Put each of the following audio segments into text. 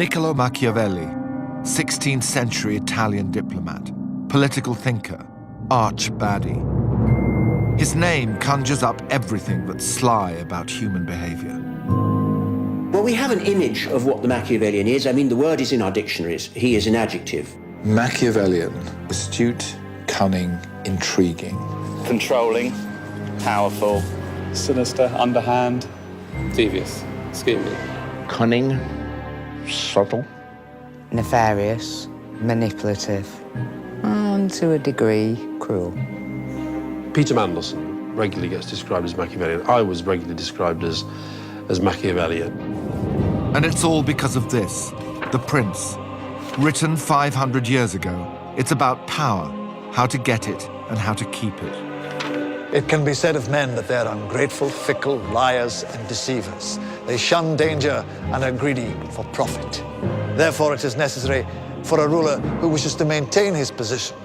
Niccolò Machiavelli, 16th century Italian diplomat, political thinker, arch baddie. His name conjures up everything that's sly about human behavior. Well, we have an image of what the Machiavellian is. I mean, the word is in our dictionaries. He is an adjective. Machiavellian, astute, cunning, intriguing. Controlling, powerful, sinister, underhand, devious, scheming. Cunning, subtle. Nefarious, manipulative, and to a degree, cruel. Peter Mandelson regularly gets described as Machiavellian. I was regularly described as Machiavellian. And it's all because of this, The Prince. Written 500 years ago, it's about power, how to get it and how to keep it. It can be said of men that they're ungrateful, fickle, liars, and deceivers. They shun danger and are greedy for profit. Therefore, it is necessary for a ruler who wishes to maintain his position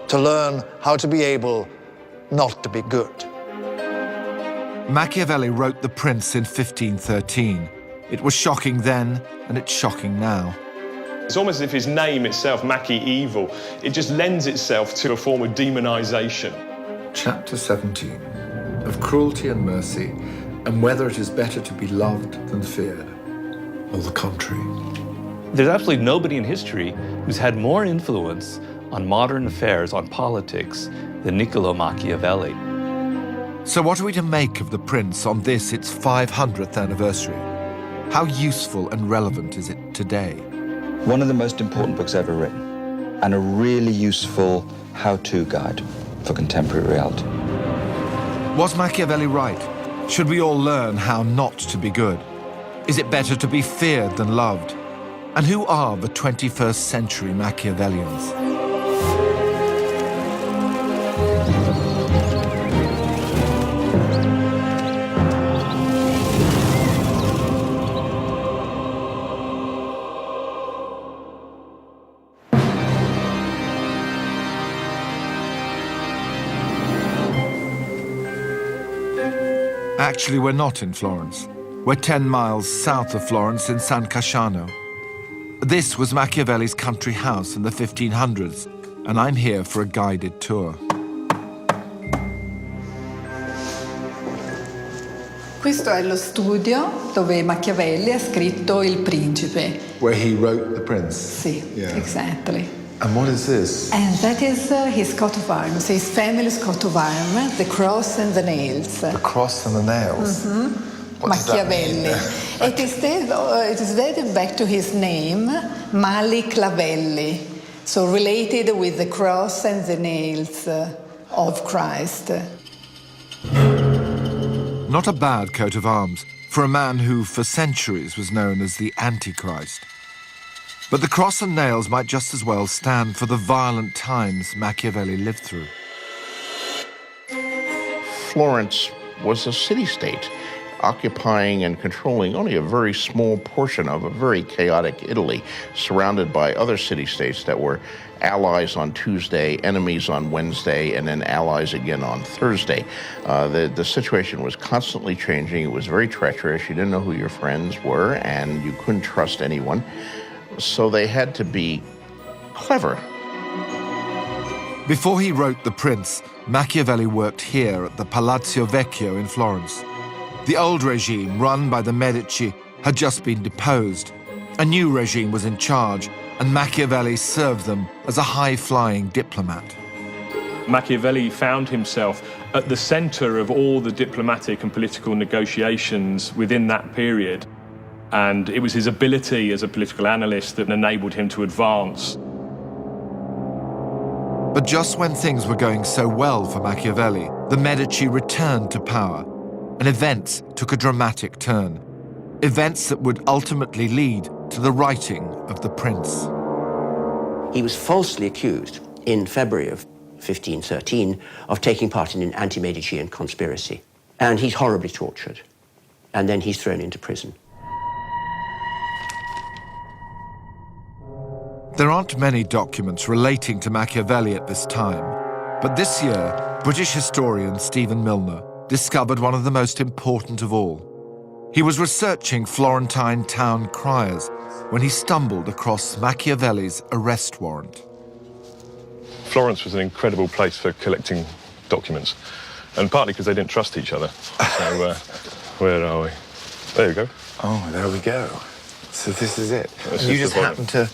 to learn how to be able not to be good. Machiavelli wrote The Prince in 1513. It was shocking then, and it's shocking now. It's almost as if his name itself, Macchi, evil, it just lends itself to a form of demonization. Chapter 17, of cruelty and mercy, and whether it is better to be loved than feared, or the contrary. There's absolutely nobody in history who's had more influence on modern affairs, on politics, than Niccolò Machiavelli. So what are we to make of The Prince on this, its 500th anniversary? How useful and relevant is it today? One of the most important books ever written, and a really useful how-to guide for contemporary reality. Was Machiavelli right? Should we all learn how not to be good? Is it better to be feared than loved? And who are the 21st century Machiavellians? Actually, we're not in Florence. We're 10 miles south of Florence in San Casciano. This was Machiavelli's country house in the 1500s, and I'm here for a guided tour. Questo è lo studio dove Machiavelli ha scritto Il Principe. Where he wrote The Prince? Sì, yeah. Exactly. And what is this? And that is his coat of arms, his family's coat of arms, the cross and the nails. The cross and the nails? Mm-hmm. Machiavelli. It is dated back to his name, Mali Clavelli, so related with the cross and the nails of Christ. Not a bad coat of arms for a man who, for centuries, was known as the Antichrist. But the cross and nails might just as well stand for the violent times Machiavelli lived through. Florence was a city-state, occupying and controlling only a very small portion of a very chaotic Italy, surrounded by other city-states that were allies on Tuesday, enemies on Wednesday, and then allies again on Thursday. The situation was constantly changing. It was very treacherous. You didn't know who your friends were, and you couldn't trust anyone. So they had to be clever. Before he wrote The Prince, Machiavelli worked here at the Palazzo Vecchio in Florence. The old regime, run by the Medici, had just been deposed. A new regime was in charge, and Machiavelli served them as a high-flying diplomat. Machiavelli found himself at the center of all the diplomatic and political negotiations within that period. And it was his ability as a political analyst that enabled him to advance. But just when things were going so well for Machiavelli, the Medici returned to power, and events took a dramatic turn. Events that would ultimately lead to the writing of The Prince. He was falsely accused in February of 1513 of taking part in an anti-Medicean conspiracy. And he's horribly tortured. And then he's thrown into prison. There aren't many documents relating to Machiavelli at this time, but this year, British historian Stephen Milner discovered one of the most important of all. He was researching Florentine town criers when he stumbled across Machiavelli's arrest warrant. Florence was an incredible place for collecting documents, and partly because they didn't trust each other. So, where are we? There we go. Oh, there we go. So this is it. This you is just the happened to...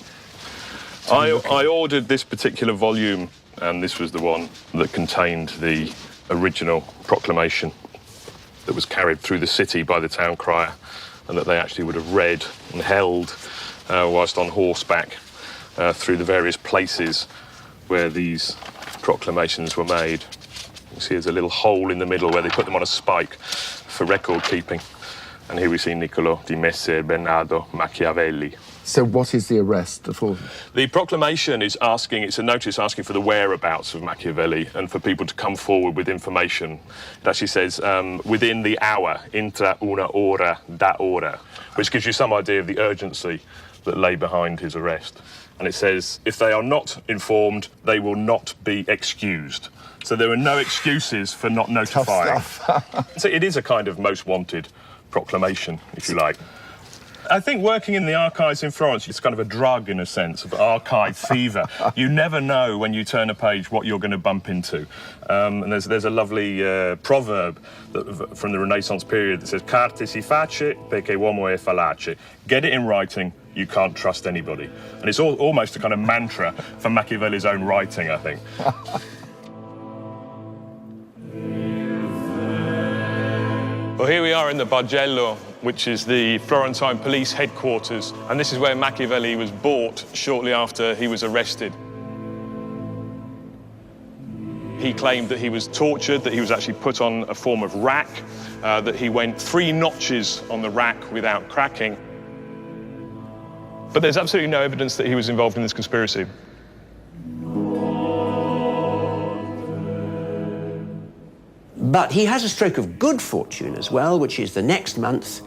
I ordered this particular volume, and this was the one that contained the original proclamation that was carried through the city by the town crier, and that they actually would have read and held whilst on horseback through the various places where these proclamations were made. You see there's a little hole in the middle where they put them on a spike for record keeping. And here we see Niccolò di Messer Bernardo Machiavelli. So what is the arrest for? The proclamation is asking, it's a notice asking for the whereabouts of Machiavelli and for people to come forward with information. It actually says, within the hour, intra una ora da ora, which gives you some idea of the urgency that lay behind his arrest. And it says, if they are not informed, they will not be excused. So there are no excuses for not notifying. Tough stuff. So it is a kind of most wanted proclamation, if you like. I think working in the archives in Florence, it's kind of a drug in a sense, of archive fever. You never know when you turn a page what you're going to bump into. And there's a lovely proverb from the Renaissance period that says, carte si face perché uomo è fallace. Get it in writing, you can't trust anybody. And it's almost a kind of mantra for Machiavelli's own writing, I think. Well, here we are in the Bargello, which is the Florentine police headquarters, and this is where Machiavelli was brought shortly after he was arrested. He claimed that he was tortured, that he was actually put on a form of rack, that he went 3 notches on the rack without cracking. But there's absolutely no evidence that he was involved in this conspiracy. But he has a stroke of good fortune as well, which is the next month,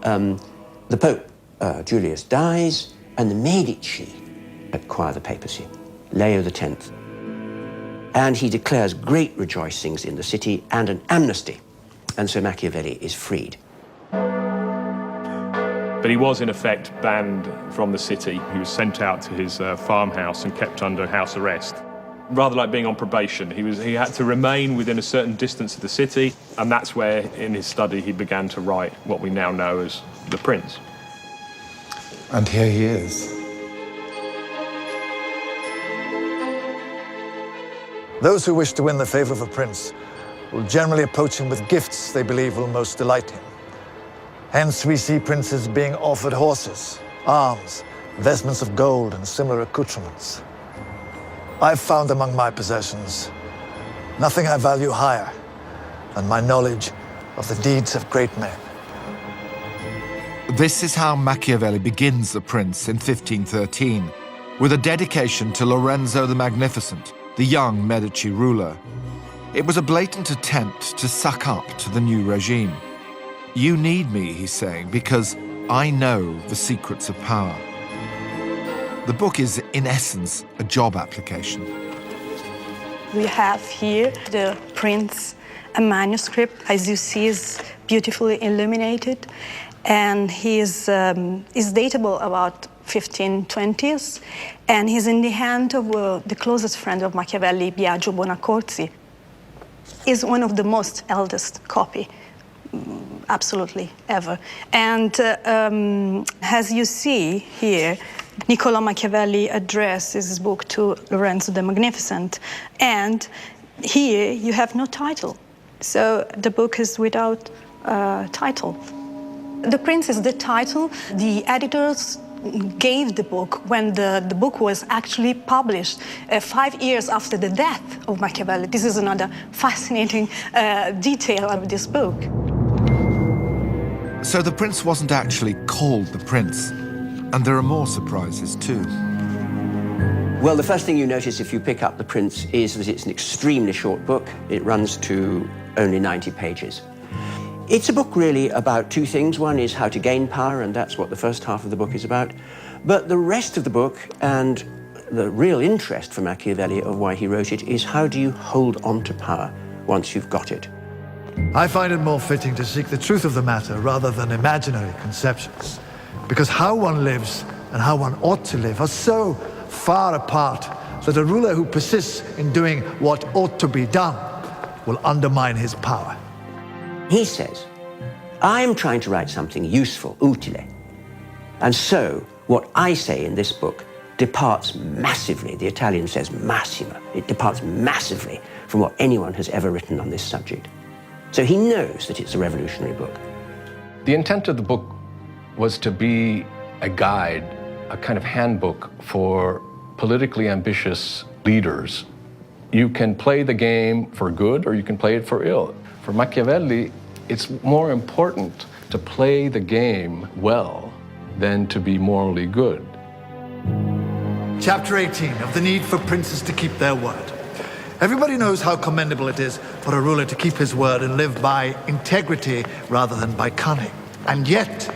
the Pope, Julius, dies, and the Medici acquire the papacy, Leo X. And he declares great rejoicings in the city and an amnesty, and so Machiavelli is freed. But he was, in effect, banned from the city. He was sent out to his farmhouse and kept under house arrest. Rather like being on probation. He had to remain within a certain distance of the city, and that's where, in his study, he began to write what we now know as The Prince. And here he is. Those who wish to win the favor of a prince will generally approach him with gifts they believe will most delight him. Hence we see princes being offered horses, arms, vestments of gold, and similar accoutrements. I've found among my possessions nothing I value higher than my knowledge of the deeds of great men. This is how Machiavelli begins The Prince in 1513, with a dedication to Lorenzo the Magnificent, the young Medici ruler. It was a blatant attempt to suck up to the new regime. You need me, he's saying, because I know the secrets of power. The book is, in essence, a job application. We have here The Prince, a manuscript, as you see, is beautifully illuminated, and he is datable about 1520s, and he's in the hand of the closest friend of Machiavelli, Biagio Buonaccorsi. Is one of the most eldest copy, absolutely, ever. And as you see here, Niccolò Machiavelli addresses his book to Lorenzo the Magnificent, and here you have no title. So the book is without title. The Prince is the title. The editors gave the book when the book was actually published 5 years after the death of Machiavelli. This is another fascinating detail of this book. So The Prince wasn't actually called The Prince. And there are more surprises, too. Well, the first thing you notice if you pick up The Prince is that it's an extremely short book. It runs to only 90 pages. It's a book really about 2 things. One is how to gain power, and that's what the first half of the book is about. But the rest of the book, and the real interest for Machiavelli of why he wrote it, is how do you hold on to power once you've got it? I find it more fitting to seek the truth of the matter rather than imaginary conceptions, because how one lives and how one ought to live are so far apart that a ruler who persists in doing what ought to be done will undermine his power. He says, I'm trying to write something useful, utile. And so, what I say in this book departs massively, the Italian says massima, it departs massively from what anyone has ever written on this subject. So he knows that it's a revolutionary book. The intent of the book was to be a guide, a kind of handbook for politically ambitious leaders. You can play the game for good or you can play it for ill. For Machiavelli, it's more important to play the game well than to be morally good. Chapter 18 of the need for princes to keep their word. Everybody knows how commendable it is for a ruler to keep his word and live by integrity rather than by cunning. And yet,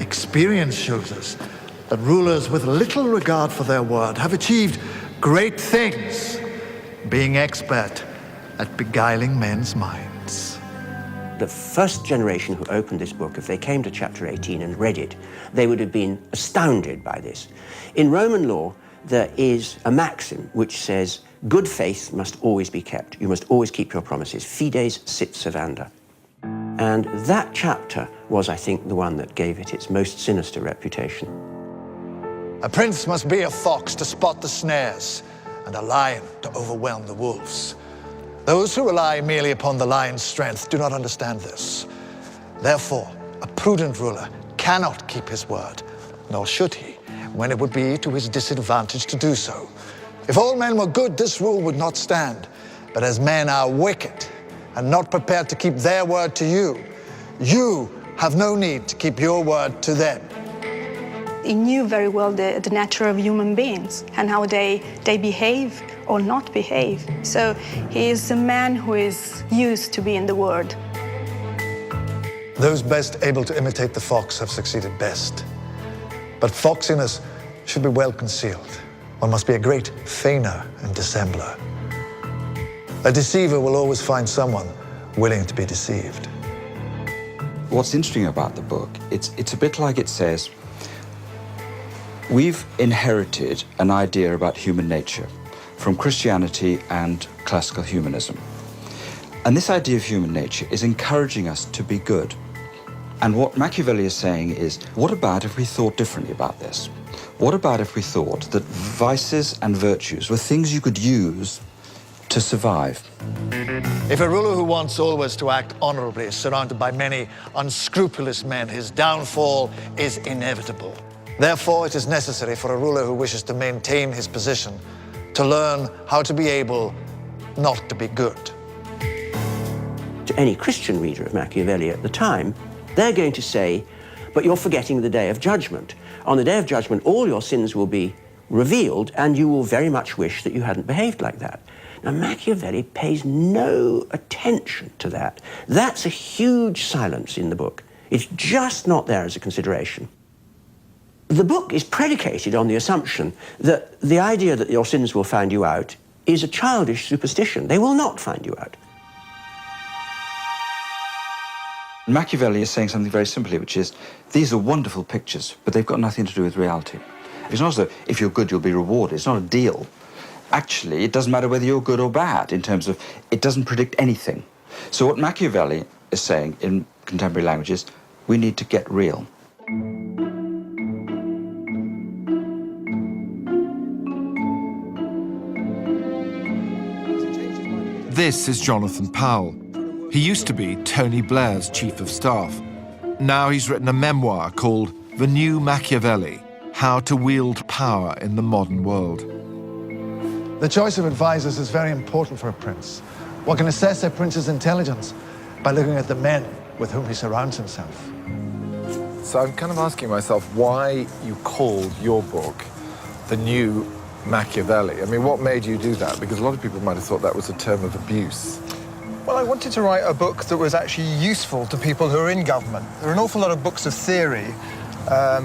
experience shows us that rulers with little regard for their word have achieved great things, being expert at beguiling men's minds. The first generation who opened this book, if they came to chapter 18 and read it, they would have been astounded by this. In Roman law, there is a maxim which says, good faith must always be kept. You must always keep your promises. Fides sit servanda. And that chapter was, I think, the one that gave it its most sinister reputation. A prince must be a fox to spot the snares, and a lion to overwhelm the wolves. Those who rely merely upon the lion's strength do not understand this. Therefore, a prudent ruler cannot keep his word, nor should he, when it would be to his disadvantage to do so. If all men were good, this rule would not stand. But as men are wicked and not prepared to keep their word to you, you have no need to keep your word to them. He knew very well the nature of human beings and how they behave or not behave. So he is a man who is used to be in the world. Those best able to imitate the fox have succeeded best. But foxiness should be well concealed. One must be a great feigner and dissembler. A deceiver will always find someone willing to be deceived. What's interesting about the book, it's a bit like it says, we've inherited an idea about human nature from Christianity and classical humanism. And this idea of human nature is encouraging us to be good. And what Machiavelli is saying is, what about if we thought differently about this? What about if we thought that vices and virtues were things you could use to survive? If a ruler who wants always to act honorably is surrounded by many unscrupulous men, his downfall is inevitable. Therefore, it is necessary for a ruler who wishes to maintain his position to learn how to be able not to be good. To any Christian reader of Machiavelli at the time, they're going to say, but you're forgetting the day of judgment. On the day of judgment, all your sins will be revealed, and you will very much wish that you hadn't behaved like that. Now, Machiavelli pays no attention to that. That's a huge silence in the book. It's just not there as a consideration. The book is predicated on the assumption that the idea that your sins will find you out is a childish superstition. They will not find you out. Machiavelli is saying something very simply, which is, these are wonderful pictures, but they've got nothing to do with reality. It's not as though if you're good, you'll be rewarded. It's not a deal. Actually, it doesn't matter whether you're good or bad in terms of it doesn't predict anything. So what Machiavelli is saying in contemporary language is, we need to get real. This is Jonathan Powell. He used to be Tony Blair's chief of staff. Now he's written a memoir called The New Machiavelli, How to Wield Power in the Modern World. The choice of advisors is very important for a prince. One can assess a prince's intelligence by looking at the men with whom he surrounds himself. So I'm kind of asking myself why you called your book The New Machiavelli. I mean, what made you do that? Because a lot of people might have thought that was a term of abuse. Well, I wanted to write a book that was actually useful to people who are in government. There are an awful lot of books of theory,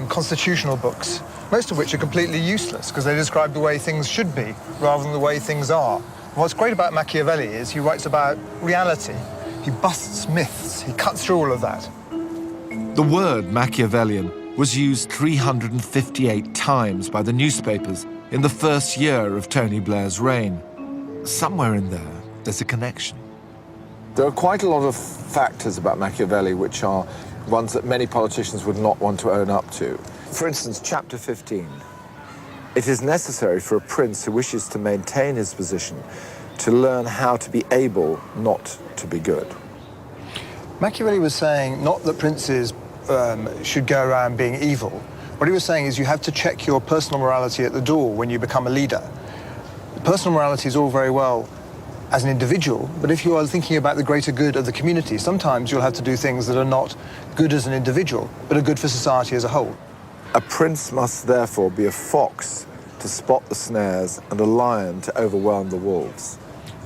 constitutional books, most of which are completely useless because they describe the way things should be rather than the way things are. And what's great about Machiavelli is he writes about reality. He busts myths. He cuts through all of that. The word Machiavellian was used 358 times by the newspapers in the first year of Tony Blair's reign. Somewhere in there, there's a connection. There are quite a lot of factors about Machiavelli which are ones that many politicians would not want to own up to. For instance, chapter 15. It is necessary for a prince who wishes to maintain his position to learn how to be able not to be good. Machiavelli was saying not that princes should go around being evil. What he was saying is you have to check your personal morality at the door when you become a leader. Personal morality is all very well as an individual, but if you are thinking about the greater good of the community, sometimes you'll have to do things that are not good as an individual, but are good for society as a whole. A prince must therefore be a fox to spot the snares and a lion to overwhelm the wolves.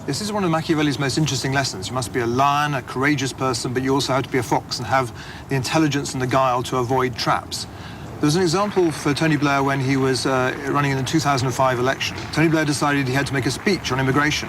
This is one of Machiavelli's most interesting lessons. You must be a lion, a courageous person, but you also have to be a fox and have the intelligence and the guile to avoid traps. There was an example for Tony Blair when he was running in the 2005 election. Tony Blair decided he had to make a speech on immigration.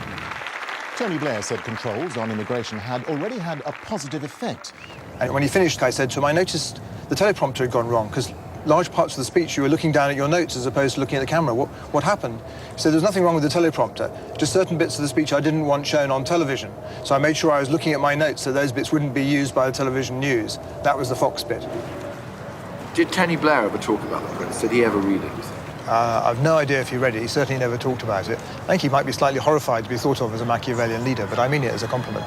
Tony Blair said controls on immigration had already had a positive effect. And when he finished, I said to him, I noticed the teleprompter had gone wrong, because large parts of the speech you were looking down at your notes as opposed to looking at the camera. What happened? He said, there's nothing wrong with the teleprompter, just certain bits of the speech I didn't want shown on television. So I made sure I was looking at my notes so those bits wouldn't be used by the television news. That was the fox bit. Did Tony Blair ever talk about the prince? Did he ever read it, you think? I've no idea if he read it. He certainly never talked about it. I think he might be slightly horrified to be thought of as a Machiavellian leader, but I mean it as a compliment.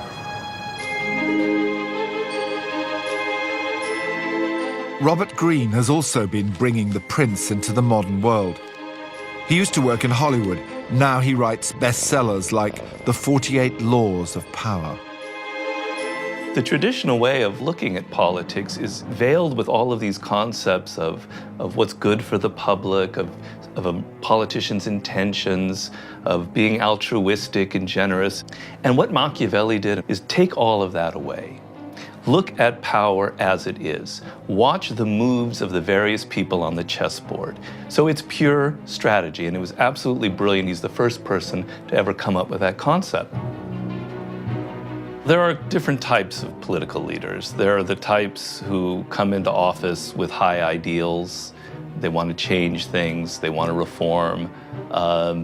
Robert Greene has also been bringing the prince into the modern world. He used to work in Hollywood. Now he writes bestsellers like The 48 Laws of Power. The traditional way of looking at politics is veiled with all of these concepts of what's good for the public, of a politician's intentions, of being altruistic and generous. And what Machiavelli did is take all of that away. Look at power as it is. Watch the moves of the various people on the chessboard. So it's pure strategy, and it was absolutely brilliant. He's the first person to ever come up with that concept. There are different types of political leaders. There are the types who come into office with high ideals. They want to change things. They want to reform.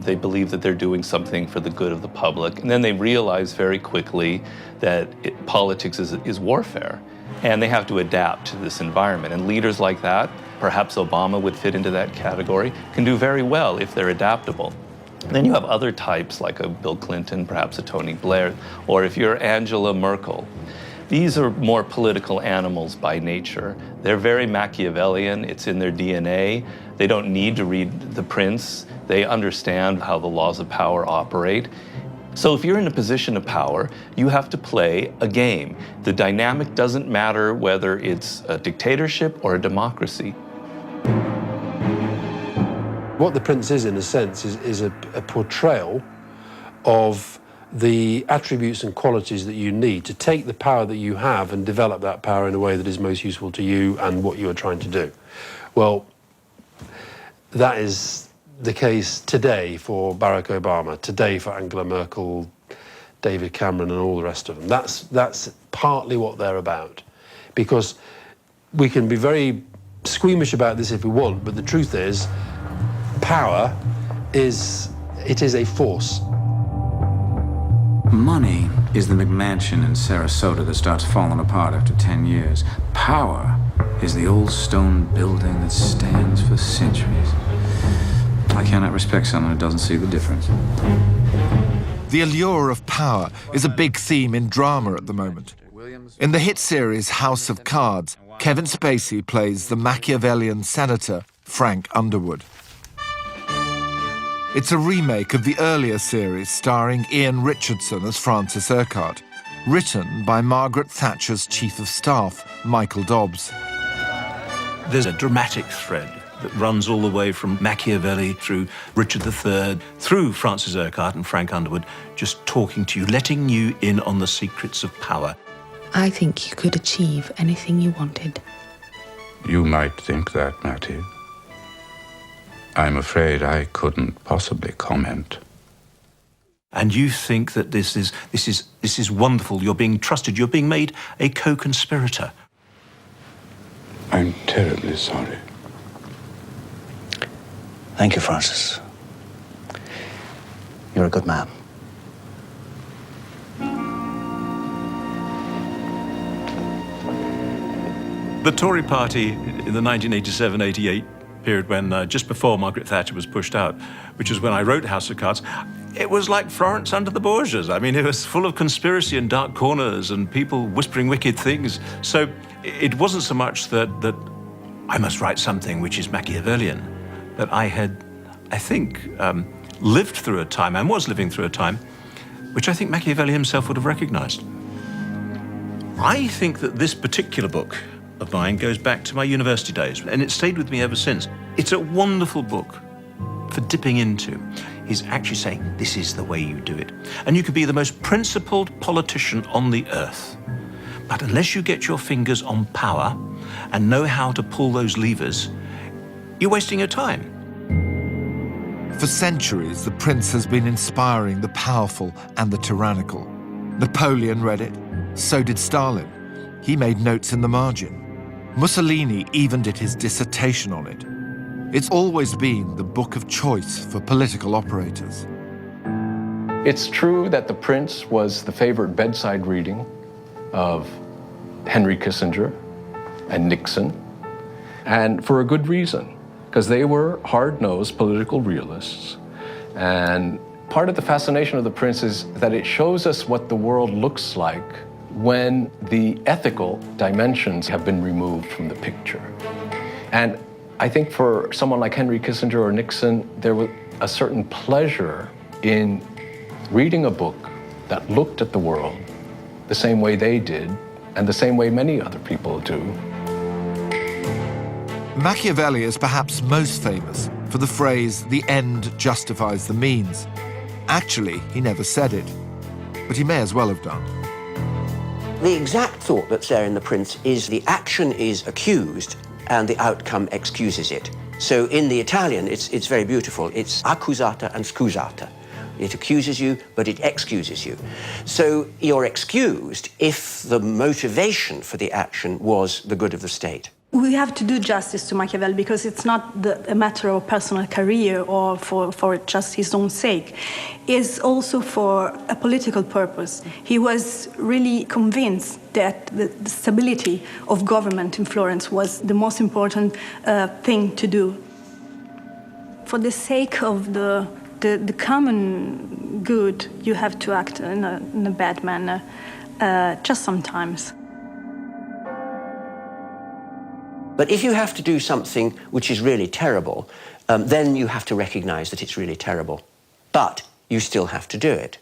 They believe that they're doing something for the good of the public. And then they realize very quickly that politics is warfare. And they have to adapt to this environment. And leaders like that, perhaps Obama would fit into that category, can do very well if they're adaptable. Then you have other types like a Bill Clinton, perhaps a Tony Blair, or if you're Angela Merkel. These are more political animals by nature. They're very Machiavellian. It's in their DNA. They don't need to read The Prince. They understand how the laws of power operate. So if you're in a position of power, you have to play a game. The dynamic doesn't matter whether it's a dictatorship or a democracy. What The Prince is, in a sense, is a portrayal of the attributes and qualities that you need to take the power that you have and develop that power in a way that is most useful to you and what you are trying to do. Well, that is the case today for Barack Obama, today for Angela Merkel, David Cameron and all the rest of them. That's partly what they're about. Because we can be very squeamish about this if we want, but the truth is, power is a force. Money is the McMansion in Sarasota that starts falling apart after 10 years. Power is the old stone building that stands for centuries. I cannot respect someone who doesn't see the difference. The allure of power is a big theme in drama at the moment. In the hit series House of Cards, Kevin Spacey plays the Machiavellian senator Frank Underwood. It's a remake of the earlier series starring Ian Richardson as Francis Urquhart, written by Margaret Thatcher's Chief of Staff, Michael Dobbs. There's a dramatic thread that runs all the way from Machiavelli through Richard III, through Francis Urquhart and Frank Underwood, just talking to you, letting you in on the secrets of power. I think you could achieve anything you wanted. You might think that, Matthew. I'm afraid I couldn't possibly comment. And you think that this is wonderful. You're being trusted. You're being made a co-conspirator. I'm terribly sorry. Thank you, Francis. You're a good man. The Tory party in the 1987-88 period, when just before Margaret Thatcher was pushed out, which is when I wrote House of Cards, it was like Florence under the Borgias. I mean, it was full of conspiracy and dark corners and people whispering wicked things. So it wasn't so much that I must write something which is Machiavellian, that I had, I think, lived through a time, and was living through a time, which I think Machiavelli himself would have recognized. I think that this particular book of mine goes back to my university days, and it stayed with me ever since. It's a wonderful book for dipping into. He's actually saying, this is the way you do it. And you could be the most principled politician on the earth, but unless you get your fingers on power and know how to pull those levers, you're wasting your time. For centuries, the prince has been inspiring the powerful and the tyrannical. Napoleon read it, so did Stalin. He made notes in the margin. Mussolini even did his dissertation on it. It's always been the book of choice for political operators. It's true that The Prince was the favorite bedside reading of Henry Kissinger and Nixon, and for a good reason, because they were hard-nosed political realists. And part of the fascination of The Prince is that it shows us what the world looks like when the ethical dimensions have been removed from the picture. And I think for someone like Henry Kissinger or Nixon, there was a certain pleasure in reading a book that looked at the world the same way they did, and the same way many other people do. Machiavelli is perhaps most famous for the phrase, "the end justifies the means." Actually, he never said it, but he may as well have done. The exact thought that's there in The Prince is the action is accused and the outcome excuses it. So in the Italian, it's very beautiful. It's accusata and scusata. It accuses you, but it excuses you. So you're excused if the motivation for the action was the good of the state. We have to do justice to Machiavelli because it's not a matter of personal career or for just his own sake. It's also for a political purpose. He was really convinced that the stability of government in Florence was the most important thing to do. For the sake of the common good, you have to act in a bad manner, just sometimes. But if you have to do something which is really terrible, then you have to recognize that it's really terrible. But you still have to do it.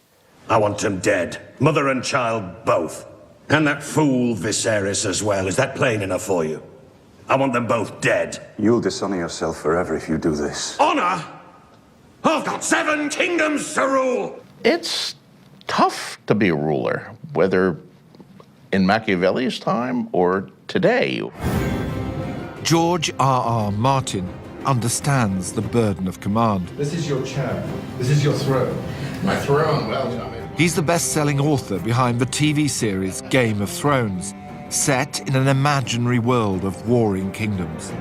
I want them dead, mother and child both. And that fool Viserys as well. Is that plain enough for you? I want them both dead. You'll dishonor yourself forever if you do this. Honor? I've got 7 kingdoms to rule! It's tough to be a ruler, whether in Machiavelli's time or today. George R.R. Martin understands the burden of command. This is your chair. This is your throne. My throne, well done. He's the best-selling author behind the TV series Game of Thrones, set in an imaginary world of warring kingdoms.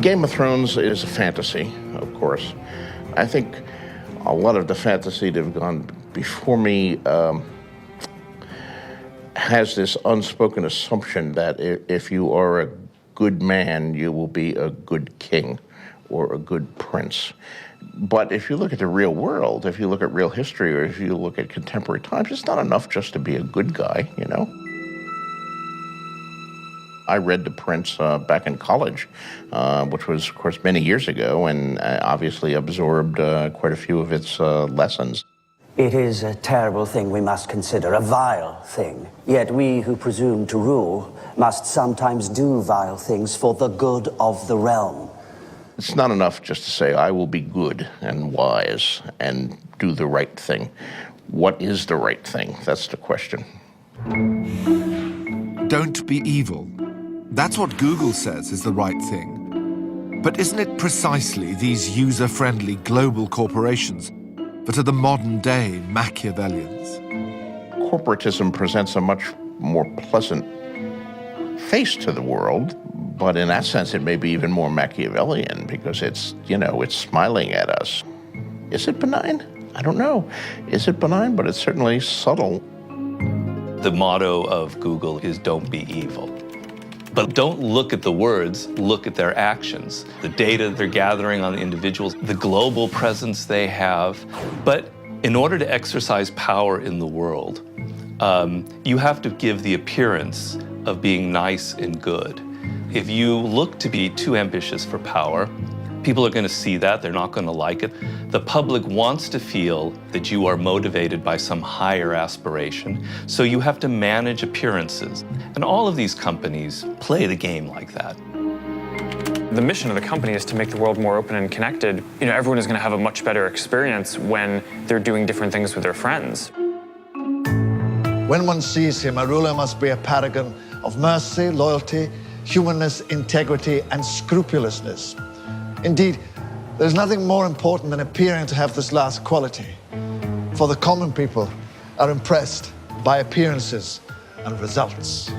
Game of Thrones is a fantasy, of course. I think a lot of the fantasy that have gone before me has this unspoken assumption that if you are a good man, you will be a good king or a good prince. But if you look at the real world, if you look at real history, or if you look at contemporary times, it's not enough just to be a good guy, you know? I read The Prince back in college, which was, of course, many years ago, and obviously absorbed quite a few of its lessons. It is a terrible thing we must consider, a vile thing. Yet we who presume to rule must sometimes do vile things for the good of the realm. It's not enough just to say, I will be good and wise and do the right thing. What is the right thing? That's the question. Don't be evil. That's what Google says is the right thing. But isn't it precisely these user-friendly global corporations that are the modern-day Machiavellians? Corporatism presents a much more pleasant face to the world, but in that sense it may be even more Machiavellian because it's, you know, it's smiling at us. Is it benign? I don't know. Is it benign? But it's certainly subtle. The motto of Google is don't be evil. But don't look at the words, look at their actions. The data they're gathering on the individuals, the global presence they have. But in order to exercise power in the world, you have to give the appearance of being nice and good. If you look to be too ambitious for power, people are going to see that, they're not going to like it. The public wants to feel that you are motivated by some higher aspiration, so you have to manage appearances. And all of these companies play the game like that. The mission of the company is to make the world more open and connected. You know, everyone is going to have a much better experience when they're doing different things with their friends. When one sees him, a ruler must be a paragon of mercy, loyalty, humanness, integrity, and scrupulousness. Indeed, there's nothing more important than appearing to have this last quality. For the common people are impressed by appearances and results.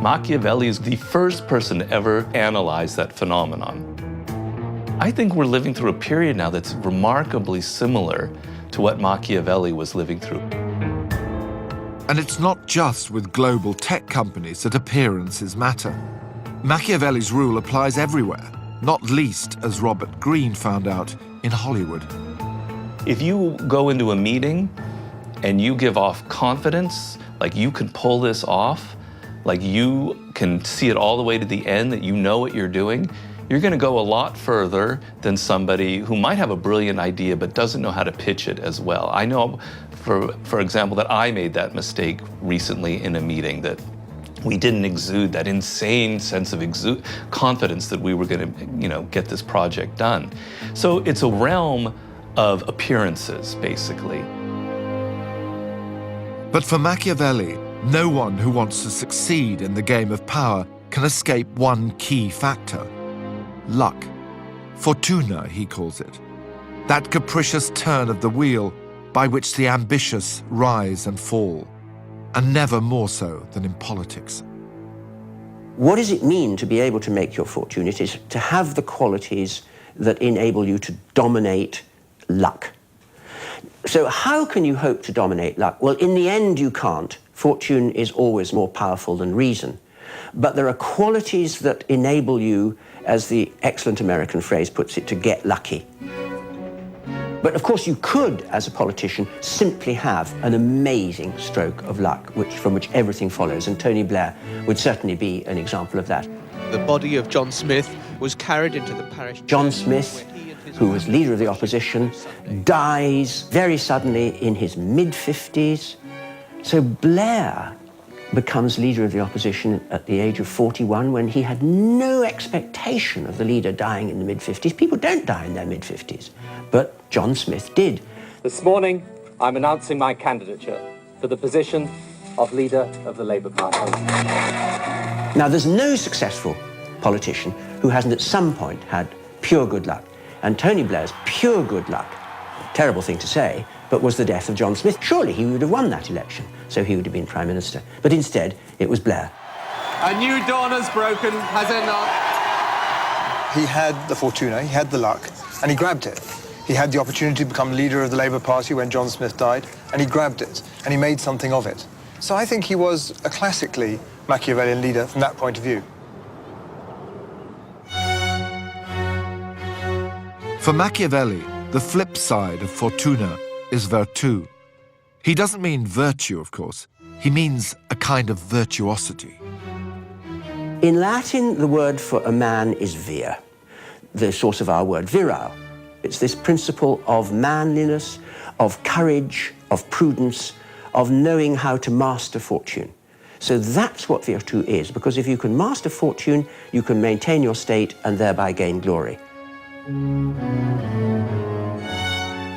Machiavelli is the first person to ever analyze that phenomenon. I think we're living through a period now that's remarkably similar to what Machiavelli was living through. And it's not just with global tech companies that appearances matter. Machiavelli's rule applies everywhere, not least, as Robert Greene found out, in Hollywood. If you go into a meeting and you give off confidence, like you can pull this off, like you can see it all the way to the end, that you know what you're doing, you're going to go a lot further than somebody who might have a brilliant idea but doesn't know how to pitch it as well. I know, for example, that I made that mistake recently in a meeting, that we didn't exude that insane sense of confidence that we were going to, you know, get this project done. So it's a realm of appearances, basically. But for Machiavelli, no one who wants to succeed in the game of power can escape one key factor: luck. Fortuna, he calls it. That capricious turn of the wheel by which the ambitious rise and fall, and never more so than in politics. What does it mean to be able to make your fortune? It is to have the qualities that enable you to dominate luck. So how can you hope to dominate luck? Well, in the end, you can't. Fortune is always more powerful than reason. But there are qualities that enable you, as the excellent American phrase puts it, to get lucky. But of course you could, as a politician, simply have an amazing stroke of luck, from which everything follows, and Tony Blair would certainly be an example of that. The body of John Smith was carried into the parish. John Smith, who was leader of the opposition, dies very suddenly in his mid-50s. So Blair becomes leader of the opposition at the age of 41, when he had no expectation of the leader dying in the mid-50s. People don't die in their mid-50s, but John Smith did. This morning, I'm announcing my candidature for the position of leader of the Labour Party. Now, there's no successful politician who hasn't at some point had pure good luck. And Tony Blair's pure good luck, terrible thing to say, but was the death of John Smith. Surely he would have won that election, so he would have been Prime Minister. But instead, it was Blair. A new dawn has broken, has it not? He had the fortuna, he had the luck, and he grabbed it. He had the opportunity to become leader of the Labour Party when John Smith died, and he grabbed it, and he made something of it. So I think he was a classically Machiavellian leader from that point of view. For Machiavelli, the flip side of fortuna is virtu. He doesn't mean virtue, of course. He means a kind of virtuosity. In Latin, the word for a man is vir, the source of our word virile. It's this principle of manliness, of courage, of prudence, of knowing how to master fortune. So that's what virtu is, because if you can master fortune, you can maintain your state and thereby gain glory.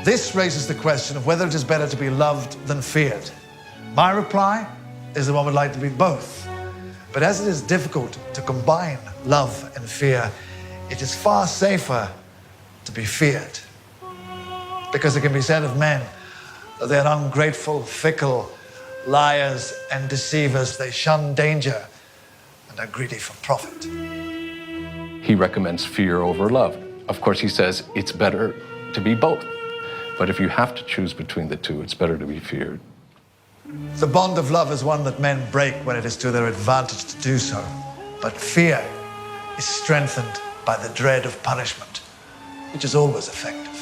This raises the question of whether it is better to be loved than feared. My reply is that one would like to be both. But as it is difficult to combine love and fear, it is far safer to be feared. Because it can be said of men that they are ungrateful, fickle, liars, and deceivers. They shun danger and are greedy for profit. He recommends fear over love. Of course, he says it's better to be both. But if you have to choose between the two, it's better to be feared. The bond of love is one that men break when it is to their advantage to do so. But fear is strengthened by the dread of punishment, which is always effective.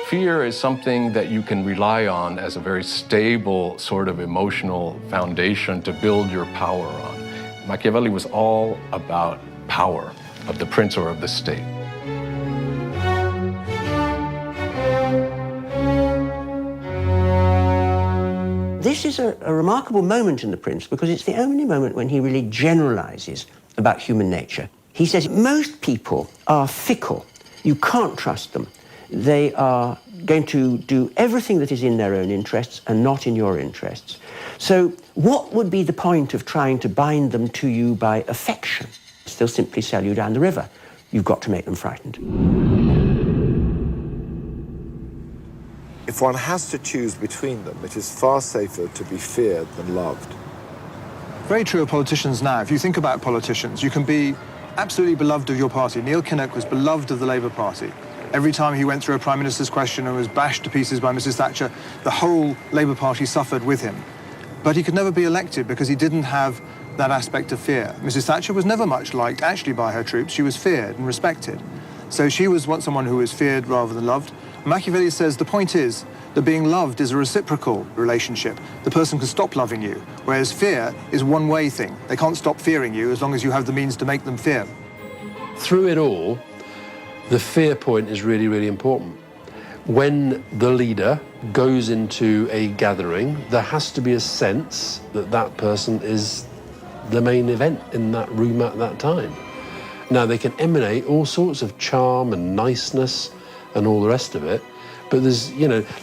Fear is something that you can rely on as a very stable sort of emotional foundation to build your power on. Machiavelli was all about power of the prince or of the state. This is a remarkable moment in The Prince because it's the only moment when he really generalizes about human nature. He says most people are fickle. You can't trust them. They are going to do everything that is in their own interests and not in your interests. So what would be the point of trying to bind them to you by affection? They'll simply sell you down the river. You've got to make them frightened. If one has to choose between them, it is far safer to be feared than loved. Very true of politicians now. If you think about politicians, you can be absolutely beloved of your party. Neil Kinnock was beloved of the Labour Party. Every time he went through a Prime Minister's question and was bashed to pieces by Mrs. Thatcher, the whole Labour Party suffered with him. But he could never be elected because he didn't have that aspect of fear. Mrs. Thatcher was never much liked, actually, by her troops. She was feared and respected. So she was someone who was feared rather than loved. Machiavelli says the point is that being loved is a reciprocal relationship. The person can stop loving you, whereas fear is a one-way thing. They can't stop fearing you as long as you have the means to make them fear. Through it all, the fear point is really, really important. When the leader goes into a gathering, there has to be a sense that that person is the main event in that room at that time. Now, they can emanate all sorts of charm and niceness and all the rest of it, but there's,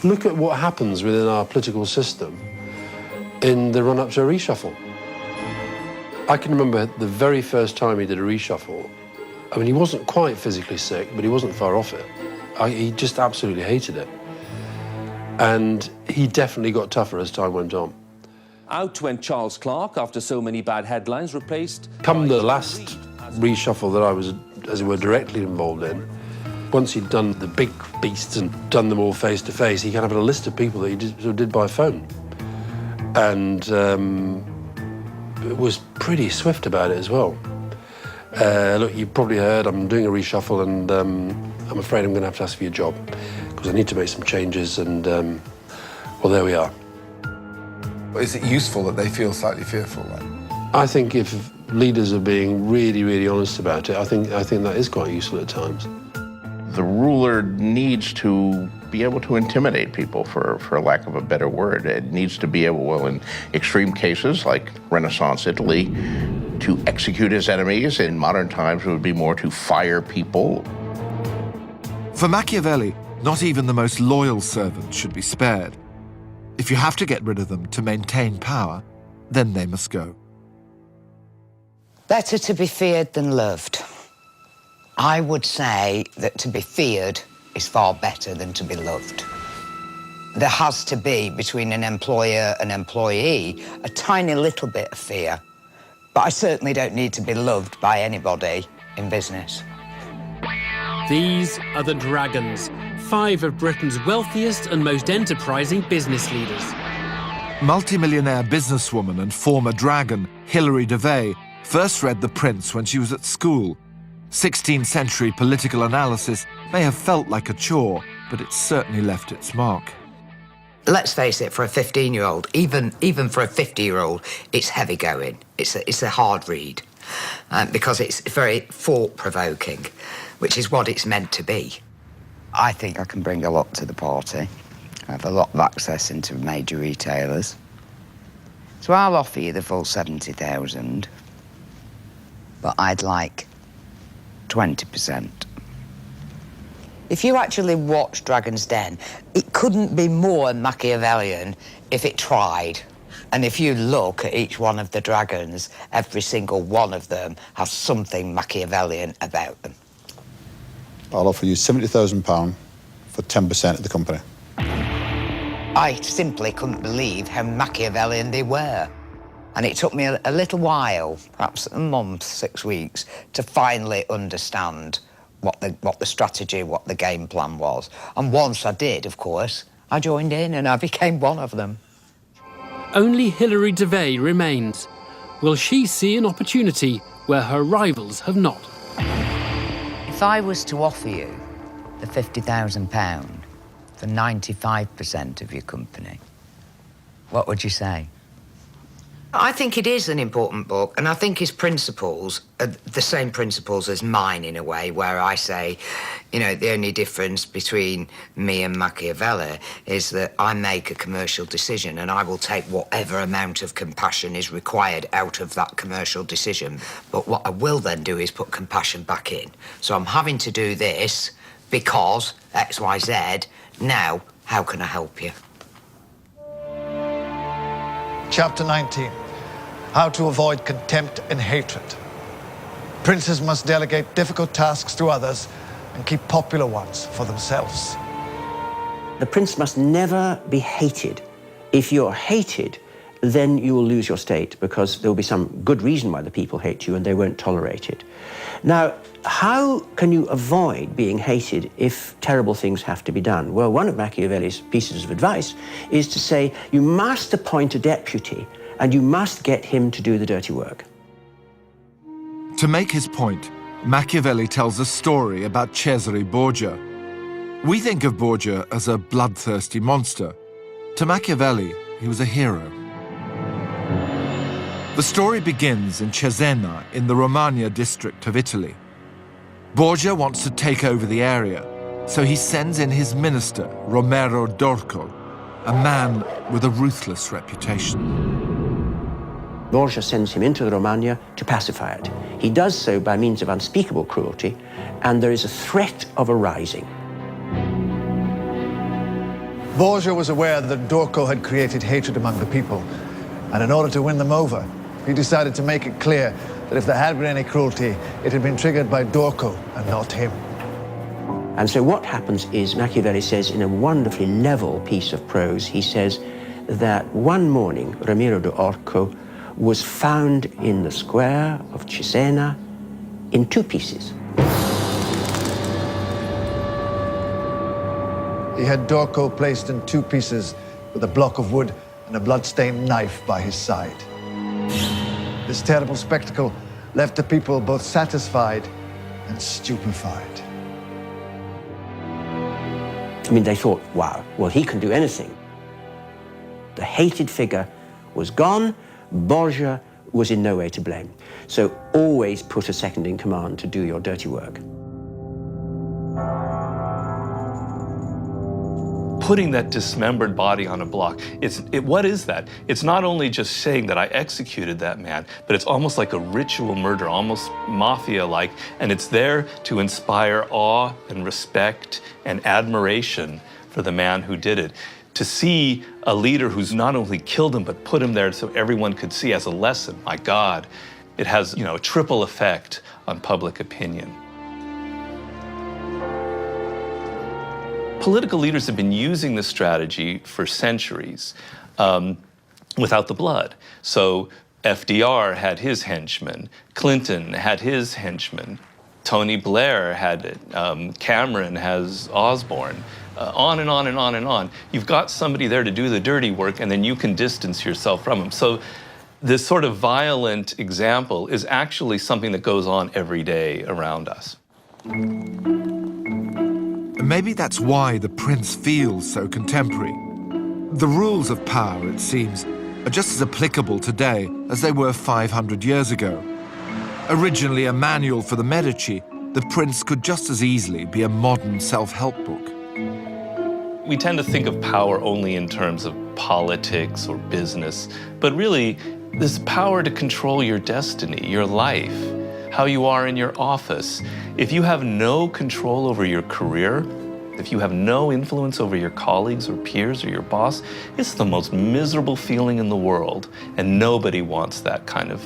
look at what happens within our political system in the run-up to a reshuffle. I can remember the very first time he did a reshuffle. I mean, he wasn't quite physically sick, but he wasn't far off it. He just absolutely hated it. And he definitely got tougher as time went on. Out went Charles Clarke after so many bad headlines, replaced... Come the last reshuffle that I was, as it were, directly involved in, once he'd done the big beasts and done them all face-to-face, he kind of had a list of people that he did by phone. And was pretty swift about it as well. Look, you probably heard I'm doing a reshuffle and I'm afraid I'm going to have to ask for your job because I need to make some changes and, well, there we are. Is it useful that they feel slightly fearful then? I think if leaders are being really, really honest about it, I think that is quite useful at times. The ruler needs to be able to intimidate people, for lack of a better word. It needs to be able, well, in extreme cases like Renaissance Italy, to execute his enemies. In modern times, it would be more to fire people. For Machiavelli, not even the most loyal servants should be spared. If you have to get rid of them to maintain power, then they must go. Better to be feared than loved. I would say that to be feared is far better than to be loved. There has to be, between an employer and employee, a tiny little bit of fear. But I certainly don't need to be loved by anybody in business. These are the Dragons, 5 of Britain's wealthiest and most enterprising business leaders. Multimillionaire businesswoman and former dragon Hilary Devey first read The Prince when she was at school. 16th century political analysis may have felt like a chore, but it certainly left its mark. Let's face it, for a 15-year-old, even for a 50-year-old, it's heavy going. It's a hard read because it's very thought-provoking, which is what it's meant to be. I think I can bring a lot to the party. I have a lot of access into major retailers. So I'll offer you the full 70,000, but I'd like 20%. If you actually watch Dragon's Den, it couldn't be more Machiavellian if it tried. And if you look at each one of the dragons, every single one of them has something Machiavellian about them. I'll offer you £70,000 for 10% of the company. I simply couldn't believe how Machiavellian they were. And it took me a little while, perhaps a month, 6 weeks, to finally understand what the strategy, what the game plan was. And once I did, of course, I joined in and I became one of them. Only Hilary Devey remains. Will she see an opportunity where her rivals have not? If I was to offer you the £50,000 for 95% of your company, what would you say? I think it is an important book, and I think his principles are the same principles as mine in a way, where I say, you know, the only difference between me and Machiavelli is that I make a commercial decision and I will take whatever amount of compassion is required out of that commercial decision. But what I will then do is put compassion back in. So I'm having to do this because X, Y, Z. Now, how can I help you? Chapter 19. How to avoid contempt and hatred. Princes must delegate difficult tasks to others and keep popular ones for themselves. The prince must never be hated. If you're hated, then you will lose your state, because there will be some good reason why the people hate you and they won't tolerate it. Now, how can you avoid being hated if terrible things have to be done? Well, one of Machiavelli's pieces of advice is to say, you must appoint a deputy and you must get him to do the dirty work. To make his point, Machiavelli tells a story about Cesare Borgia. We think of Borgia as a bloodthirsty monster. To Machiavelli, he was a hero. The story begins in Cesena, in the Romagna district of Italy. Borgia wants to take over the area, so he sends in his minister, Romero d'Orco, a man with a ruthless reputation. Borgia sends him into the Romagna to pacify it. He does so by means of unspeakable cruelty, and there is a threat of a rising. Borgia was aware that D'Orco had created hatred among the people, and in order to win them over, he decided to make it clear that if there had been any cruelty, it had been triggered by D'Orco and not him. And so what happens is, Machiavelli says in a wonderfully level piece of prose, he says that one morning, Ramiro d'Orco was found in the square of Cesena in two pieces. He had D'Orco placed in two pieces with a block of wood and a blood-stained knife by his side. This terrible spectacle left the people both satisfied and stupefied. I mean, they thought, wow, well, he can do anything. The hated figure was gone. Borgia was in no way to blame. So always put a second in command to do your dirty work. Putting that dismembered body on a block, what is that? It's not only just saying that I executed that man, but it's almost like a ritual murder, almost mafia-like, and it's there to inspire awe and respect and admiration for the man who did it. To see a leader who's not only killed him, but put him there so everyone could see as a lesson, my God, it has, a triple effect on public opinion. Political leaders have been using this strategy for centuries without the blood. So FDR had his henchmen, Clinton had his henchmen, Tony Blair had it, Cameron has Osborne. On and on and on and on. You've got somebody there to do the dirty work, and then you can distance yourself from them. So this sort of violent example is actually something that goes on every day around us. Maybe that's why the prince feels so contemporary. The rules of power, it seems, are just as applicable today as they were 500 years ago. Originally a manual for the Medici, the prince could just as easily be a modern self-help book. We tend to think of power only in terms of politics or business, but really, this power to control your destiny, your life, how you are in your office. If you have no control over your career, if you have no influence over your colleagues or peers or your boss, it's the most miserable feeling in the world, and nobody wants that kind of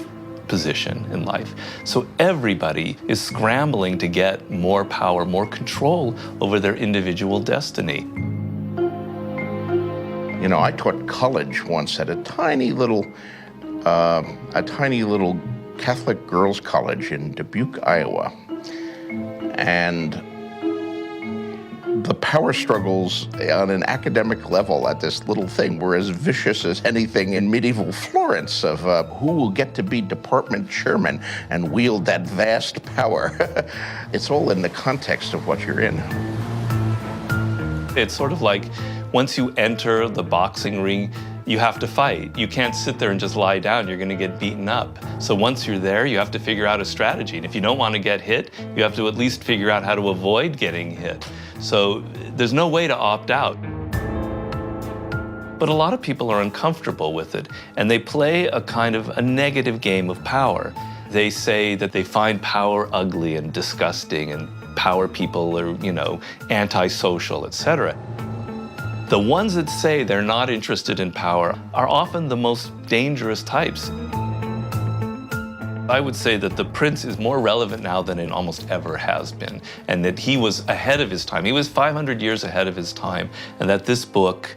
position in life. So everybody is scrambling to get more power, more control over their individual destiny. You know, I taught college once at a tiny little Catholic girls' college in Dubuque, Iowa. And the power struggles on an academic level at this little thing were as vicious as anything in medieval Florence of who will get to be department chairman and wield that vast power. It's all in the context of what you're in. It's sort of like once you enter the boxing ring, you have to fight. You can't sit there and just lie down. You're going to get beaten up. So once you're there, you have to figure out a strategy. And if you don't want to get hit, you have to at least figure out how to avoid getting hit. So there's no way to opt out. But a lot of people are uncomfortable with it, and they play a kind of a negative game of power. They say that they find power ugly and disgusting, and power people are, you know, antisocial, etc. The ones that say they're not interested in power are often the most dangerous types. I would say that the prince is more relevant now than it almost ever has been, and that he was ahead of his time. He was 500 years ahead of his time, and that this book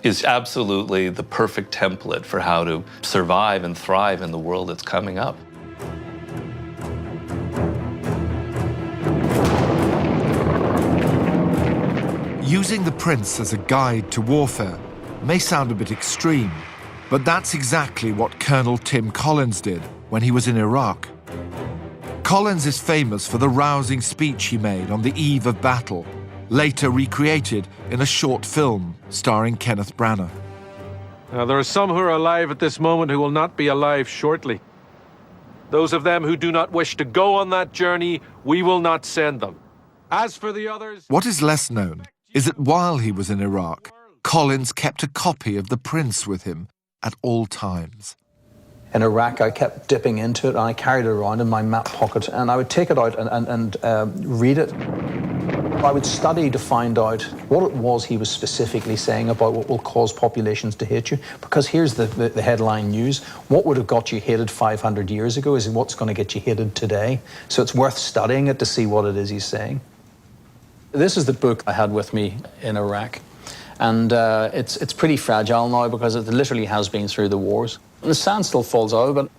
is absolutely the perfect template for how to survive and thrive in the world that's coming up. Using the prince as a guide to warfare may sound a bit extreme, but that's exactly what Colonel Tim Collins did when he was in Iraq. Collins is famous for the rousing speech he made on the eve of battle, later recreated in a short film starring Kenneth Branagh. Now, there are some who are alive at this moment who will not be alive shortly. Those of them who do not wish to go on that journey, we will not send them. As for the others... What is less known is that while he was in Iraq, Collins kept a copy of The Prince with him at all times. In Iraq, I kept dipping into it, and I carried it around in my map pocket, and I would take it out and read it. I would study to find out what it was he was specifically saying about what will cause populations to hate you. Because here's the headline news. What would have got you hated 500 years ago is what's going to get you hated today. So it's worth studying it to see what it is he's saying. This is the book I had with me in Iraq. And it's pretty fragile now because it literally has been through the wars. And the sand still falls out, but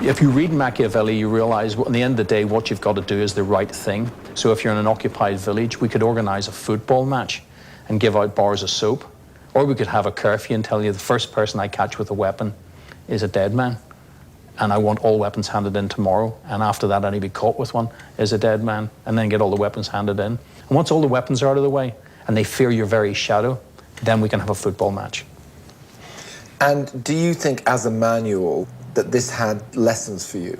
if you read Machiavelli, you realize at the end of the day, what you've got to do is the right thing. So if you're in an occupied village, we could organize a football match and give out bars of soap. Or we could have a curfew and tell you the first person I catch with a weapon is a dead man. And I want all weapons handed in tomorrow. And after that, anybody caught with one is a dead man. And then get all the weapons handed in. And once all the weapons are out of the way, and they fear your very shadow, then we can have a football match. And do you think, as a manual, that this had lessons for you?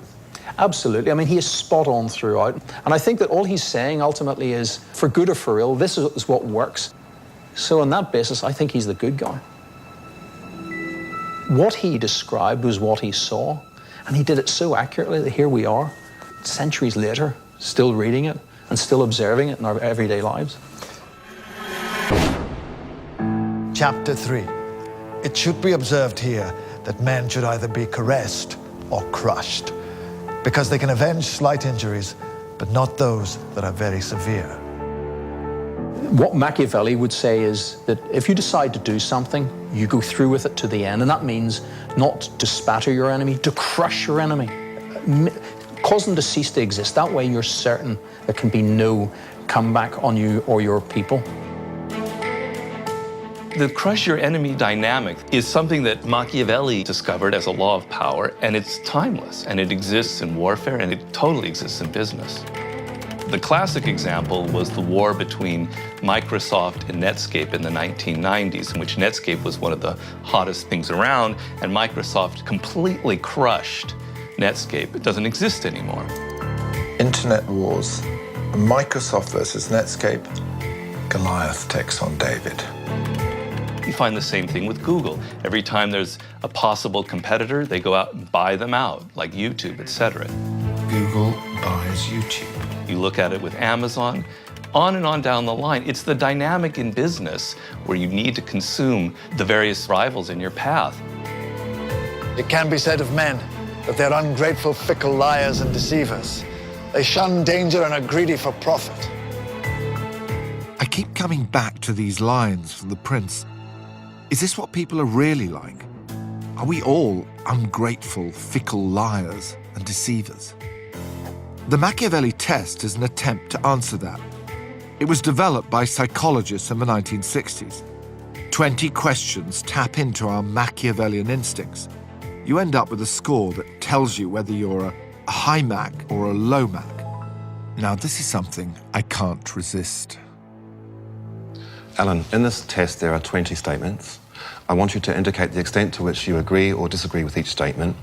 Absolutely. I mean, he is spot on throughout. And I think that all he's saying ultimately is, for good or for ill, this is what works. So on that basis, I think he's the good guy. What he described was what he saw, and he did it so accurately that here we are, centuries later, still reading it and still observing it in our everyday lives. Chapter 3. It should be observed here that men should either be caressed or crushed, because they can avenge slight injuries, but not those that are very severe. What Machiavelli would say is that if you decide to do something, you go through with it to the end, and that means not to spatter your enemy, to crush your enemy, cause them to cease to exist. That way you're certain there can be no comeback on you or your people. The crush your enemy dynamic is something that Machiavelli discovered as a law of power, and it's timeless, and it exists in warfare, and it totally exists in business. The classic example was the war between Microsoft and Netscape in the 1990s, in which Netscape was one of the hottest things around, and Microsoft completely crushed Netscape. It doesn't exist anymore. Internet wars. Microsoft versus Netscape. Goliath takes on David. You find the same thing with Google. Every time there's a possible competitor, they go out and buy them out, like YouTube, etc. Google buys YouTube. You look at it with Amazon, on and on down the line. It's the dynamic in business where you need to consume the various rivals in your path. It can be said of men that they're ungrateful, fickle liars and deceivers. They shun danger and are greedy for profit. I keep coming back to these lines from The Prince Is this what people are really like? Are we all ungrateful, fickle liars and deceivers? The Machiavelli test is an attempt to answer that. It was developed by psychologists in the 1960s. 20 questions tap into our Machiavellian instincts. You end up with a score that tells you whether you're a high Mac or a low Mac. Now, this is something I can't resist. Alan, in this test there are 20 statements. I want you to indicate the extent to which you agree or disagree with each statement.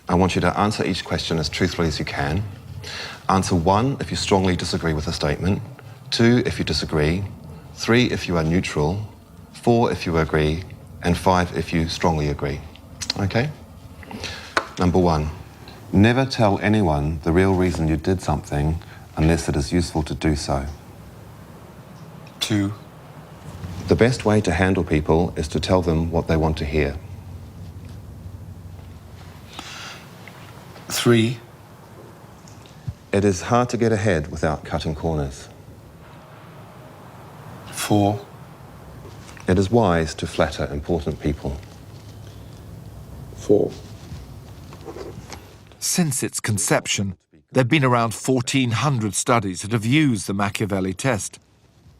I want you to answer each question as truthfully as you can. Answer 1 if you strongly disagree with a statement, 2 if you disagree, 3 if you are neutral, 4 if you agree, and 5 if you strongly agree. Okay? Number 1, never tell anyone the real reason you did something unless it is useful to do so. 2, the best way to handle people is to tell them what they want to hear. 3, it is hard to get ahead without cutting corners. 4, it is wise to flatter important people. 4. Since its conception, there have been around 1,400 studies that have used the Machiavelli test.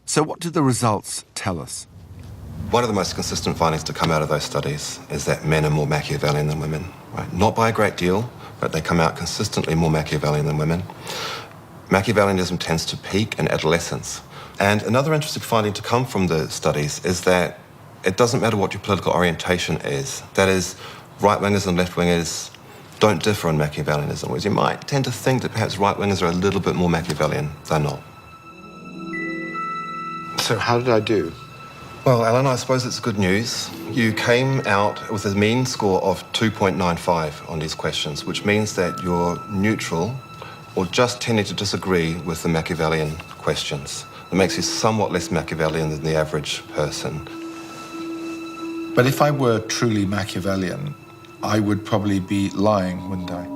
So what do the results tell us? One of the most consistent findings to come out of those studies is that men are more Machiavellian than women. Right? Not by a great deal, but they come out consistently more Machiavellian than women. Machiavellianism tends to peak in adolescence. And another interesting finding to come from the studies is that it doesn't matter what your political orientation is. That is, right-wingers and left-wingers don't differ on Machiavellianism, whereas you might tend to think that perhaps right-wingers are a little bit more Machiavellian. They're not. So how did I do? Well, Alan, I suppose it's good news. You came out with a mean score of 2.95 on these questions, which means that you're neutral or just tending to disagree with the Machiavellian questions. It makes you somewhat less Machiavellian than the average person. But if I were truly Machiavellian, I would probably be lying, wouldn't I?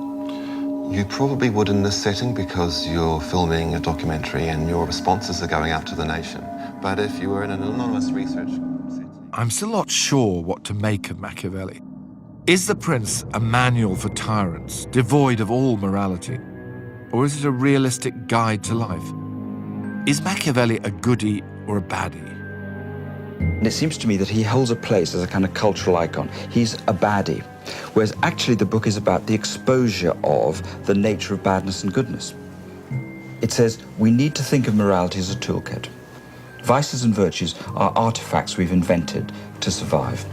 You probably would in this setting because you're filming a documentary and your responses are going out to the nation. But if you were in an anonymous research setting... I'm still not sure what to make of Machiavelli. Is The Prince a manual for tyrants, devoid of all morality? Or is it a realistic guide to life? Is Machiavelli a goodie or a baddie? And it seems to me that he holds a place as a kind of cultural icon. He's a baddie, whereas actually the book is about the exposure of the nature of badness and goodness. It says we need to think of morality as a toolkit. Vices and virtues are artifacts we've invented to survive.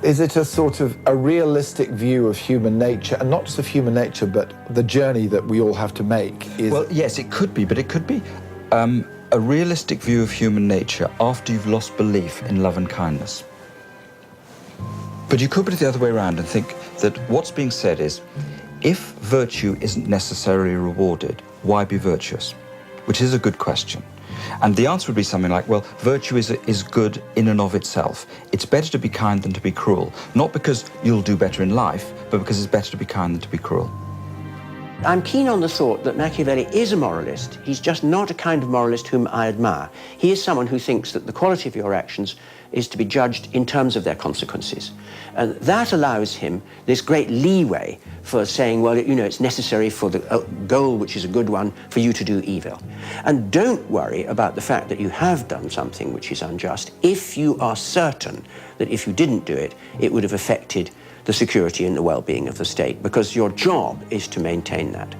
Is it a sort of a realistic view of human nature, and not just of human nature, but the journey that we all have to make? Well, yes, it could be, but it could be a realistic view of human nature after you've lost belief in love and kindness. But you could put it the other way around and think that what's being said is, if virtue isn't necessarily rewarded, why be virtuous? Which is a good question. And the answer would be something like, well, virtue is good in and of itself. It's better to be kind than to be cruel. Not because you'll do better in life, but because it's better to be kind than to be cruel. I'm keen on the thought that Machiavelli is a moralist. He's just not a kind of moralist whom I admire. He is someone who thinks that the quality of your actions is to be judged in terms of their consequences. And that allows him this great leeway for saying, well, you know, it's necessary for the goal, which is a good one, for you to do evil. And don't worry about the fact that you have done something which is unjust if you are certain that if you didn't do it, it would have affected the security and the well-being of the state, because your job is to maintain that.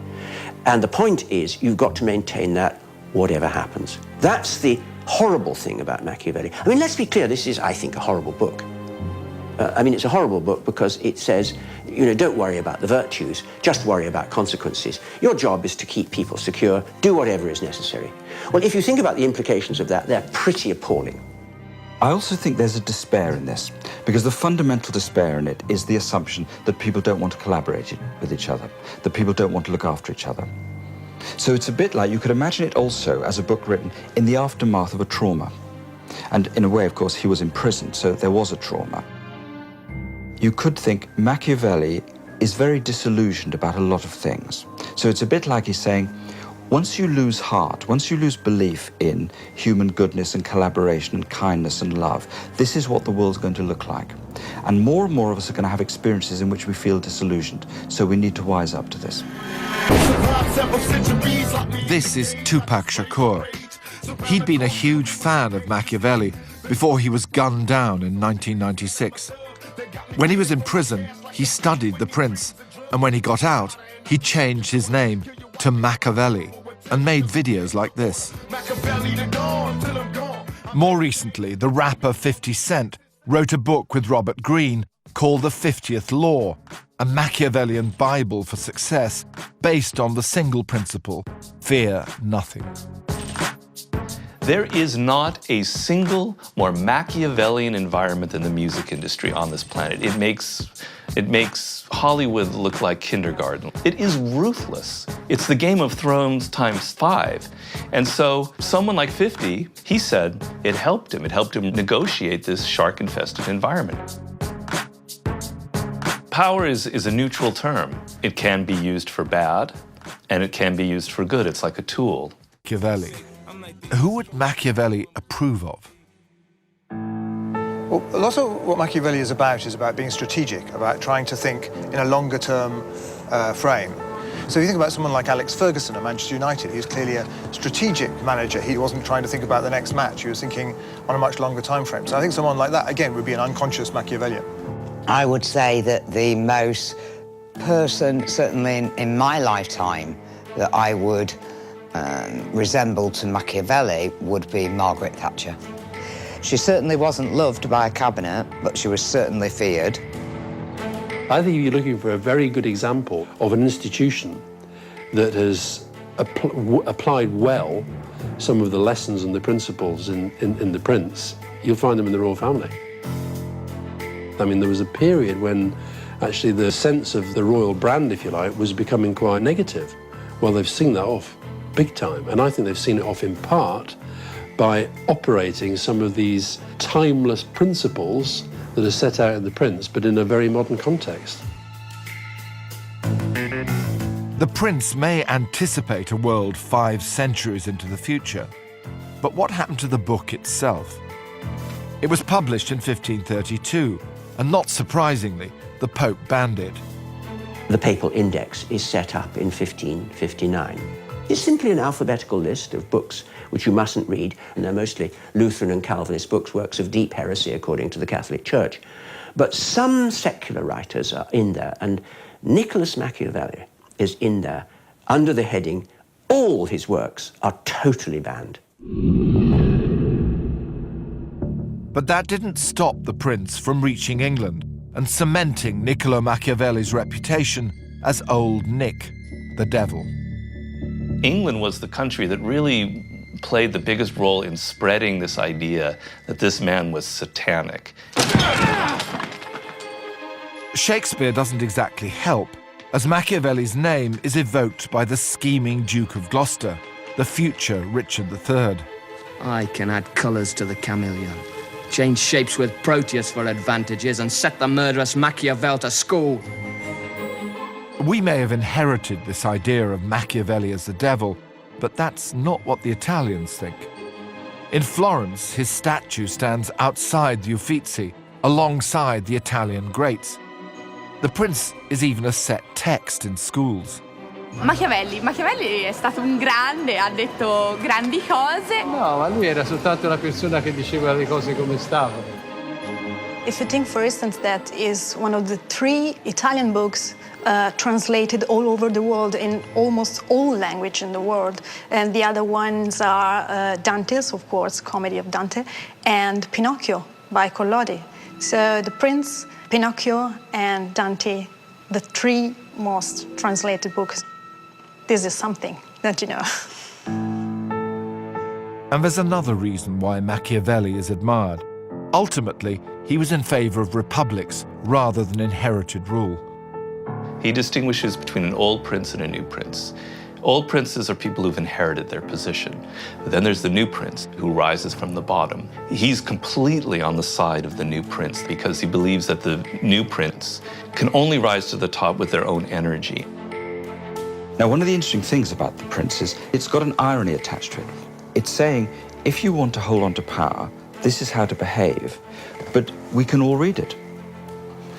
And the point is, you've got to maintain that whatever happens. That's the horrible thing about Machiavelli. I mean, let's be clear, this is, I think, a horrible book. I mean, it's a horrible book because it says, you know, don't worry about the virtues, just worry about consequences. Your job is to keep people secure, do whatever is necessary. Well, if you think about the implications of that, they're pretty appalling. I also think there's a despair in this, because the fundamental despair in it is the assumption that people don't want to collaborate with each other, that people don't want to look after each other. So it's a bit like, you could imagine it also as a book written in the aftermath of a trauma. And in a way, of course, he was imprisoned, so there was a trauma. You could think Machiavelli is very disillusioned about a lot of things. So it's a bit like he's saying, Once you lose heart, once you lose belief in human goodness and collaboration and kindness and love, this is what the world's going to look like. And more of us are going to have experiences in which we feel disillusioned. So we need to wise up to this. This is Tupac Shakur. He'd been a huge fan of Machiavelli before he was gunned down in 1996. When he was in prison, he studied The Prince, and when he got out, he changed his name to Machiavelli and made videos like this. More recently, the rapper 50 Cent wrote a book with Robert Greene called The 50th Law, a Machiavellian Bible for success based on the single principle, fear nothing. There is not a single more Machiavellian environment than the music industry on this planet. It makes Hollywood look like kindergarten. It is ruthless. It's the Game of Thrones times 5. And so someone like 50, he said it helped him. It helped him negotiate this shark-infested environment. Power is a neutral term. It can be used for bad, and it can be used for good. It's like a tool. Machiavelli. Who would Machiavelli approve of? Well, a lot of what Machiavelli is about being strategic, about trying to think in a longer-term frame. So if you think about someone like Alex Ferguson at Manchester United, he was clearly a strategic manager. He wasn't trying to think about the next match. He was thinking on a much longer time frame. So I think someone like that, again, would be an unconscious Machiavellian. I would say that the most person, certainly in my lifetime, that I would resemble to Machiavelli would be Margaret Thatcher. She certainly wasn't loved by a cabinet, but she was certainly feared. I think you're looking for a very good example of an institution that has applied well some of the lessons and the principles in The Prince. You'll find them in the royal family. I mean, there was a period when actually the sense of the royal brand, if you like, was becoming quite negative. Well, they've seen that off big time, and I think they've seen it off in part by operating some of these timeless principles that are set out in The Prince, but in a very modern context. The Prince may anticipate a world 5 centuries into the future, but what happened to the book itself? It was published in 1532, and not surprisingly, the Pope banned it. The papal index is set up in 1559. It's simply an alphabetical list of books which you mustn't read, and they're mostly Lutheran and Calvinist books, works of deep heresy according to the Catholic Church. But some secular writers are in there, and Niccolò Machiavelli is in there under the heading, all his works are totally banned. But that didn't stop the Prince from reaching England and cementing Niccolò Machiavelli's reputation as Old Nick, the devil. England was the country that really played the biggest role in spreading this idea that this man was satanic. Shakespeare doesn't exactly help, as Machiavelli's name is evoked by the scheming Duke of Gloucester, the future Richard III. I can add colours to the chameleon, change shapes with Proteus for advantages, and set the murderous Machiavel to school. We may have inherited this idea of Machiavelli as the devil, but that's not what the Italians think. In Florence, his statue stands outside the Uffizi, alongside the Italian greats. The Prince is even a set text in schools. Machiavelli è stato un grande, ha detto grandi cose. No, ma lui era soltanto una persona che diceva le cose come stavano. If you think, for instance, that is one of the 3 Italian books translated all over the world in almost all language in the world, and the other ones are Dante's, of course, Comedy of Dante, and Pinocchio by Collodi. So The Prince, Pinocchio, and Dante, the 3 most translated books. This is something that you know. And there's another reason why Machiavelli is admired. Ultimately, he was in favor of republics rather than inherited rule. He distinguishes between an old prince and a new prince. Old princes are people who've inherited their position. But then there's the new prince who rises from the bottom. He's completely on the side of the new prince because he believes that the new prince can only rise to the top with their own energy. Now, one of the interesting things about The Prince is it's got an irony attached to it. It's saying, if you want to hold on to power, this is how to behave, but we can all read it.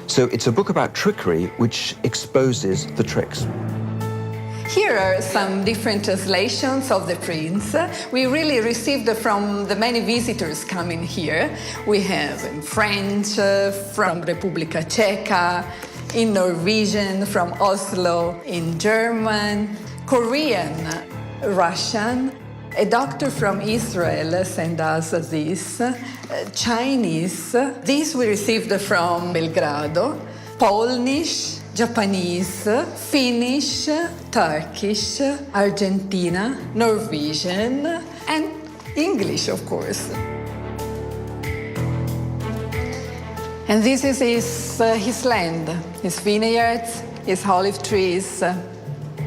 So it's a book about trickery which exposes the tricks. Here are some different translations of The Prince. We really received from the many visitors coming here. We have in French, from Repubblica Ceca, in Norwegian, from Oslo, in German, Korean, Russian. A doctor from Israel sent us this, Chinese. This we received from Belgrado, Polish, Japanese, Finnish, Turkish, Argentina, Norwegian, and English, of course. And this is his land, his vineyards, his olive trees,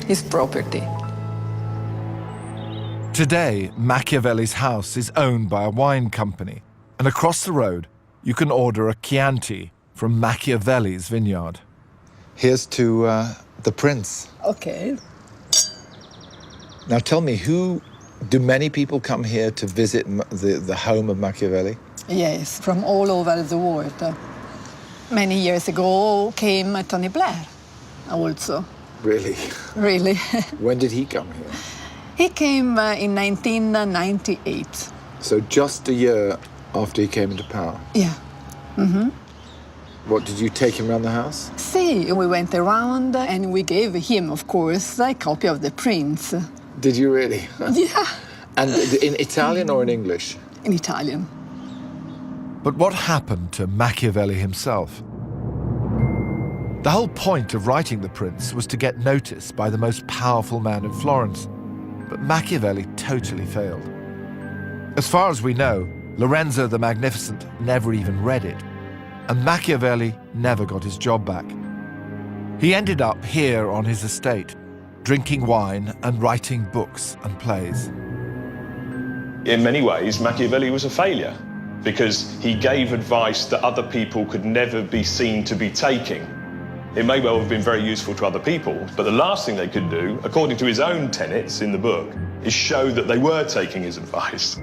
his property. Today, Machiavelli's house is owned by a wine company, and across the road, you can order a Chianti from Machiavelli's vineyard. Here's to the Prince. Okay. Now tell me, do many people come here to visit the home of Machiavelli? Yes, from all over the world. Many years ago came Tony Blair also. Really? Really. When did he come here? He came in 1998. So just a year after he came into power? Yeah. Mm-hmm. What, did you take him around the house? See, we went around and we gave him, of course, a copy of The Prince. Did you really? Yeah. And in Italian or in English? In Italian. But what happened to Machiavelli himself? The whole point of writing The Prince was to get noticed by the most powerful man in Florence. But Machiavelli totally failed. As far as we know, Lorenzo the Magnificent never even read it, and Machiavelli never got his job back. He ended up here on his estate, drinking wine and writing books and plays. In many ways, Machiavelli was a failure because he gave advice that other people could never be seen to be taking. It may well have been very useful to other people, but the last thing they could do, according to his own tenets in the book, is show that they were taking his advice.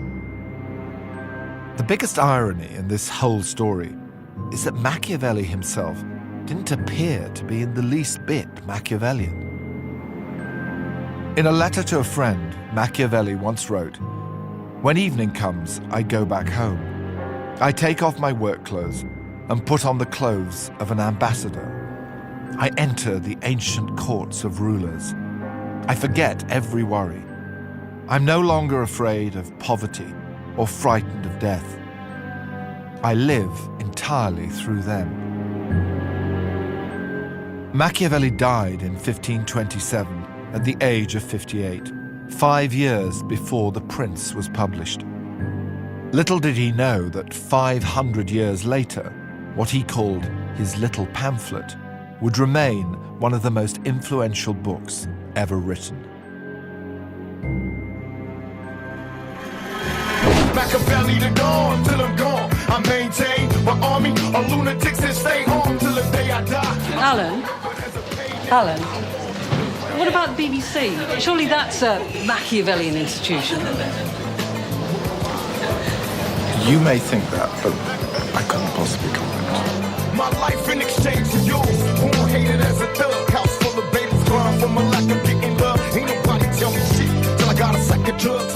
The biggest irony in this whole story is that Machiavelli himself didn't appear to be in the least bit Machiavellian. In a letter to a friend, Machiavelli once wrote, "When evening comes, I go back home. I take off my work clothes and put on the clothes of an ambassador. I enter the ancient courts of rulers. I forget every worry. I'm no longer afraid of poverty or frightened of death. I live entirely through them." Machiavelli died in 1527 at the age of 58, 5 years before The Prince was published. Little did he know that 500 years later, what he called his little pamphlet would remain one of the most influential books ever written. Machiavelli to gone till I'm gone. I maintain my army of lunatics that stay home till the day I die. Alan, what about the BBC? Surely that's a Machiavellian institution. You may think that, but I couldn't possibly comment. My life in exchange for yours. Born hated as a thug. House full of babies crying for my lack of getting love. Ain't nobody tell me shit till I got a sack of drugs.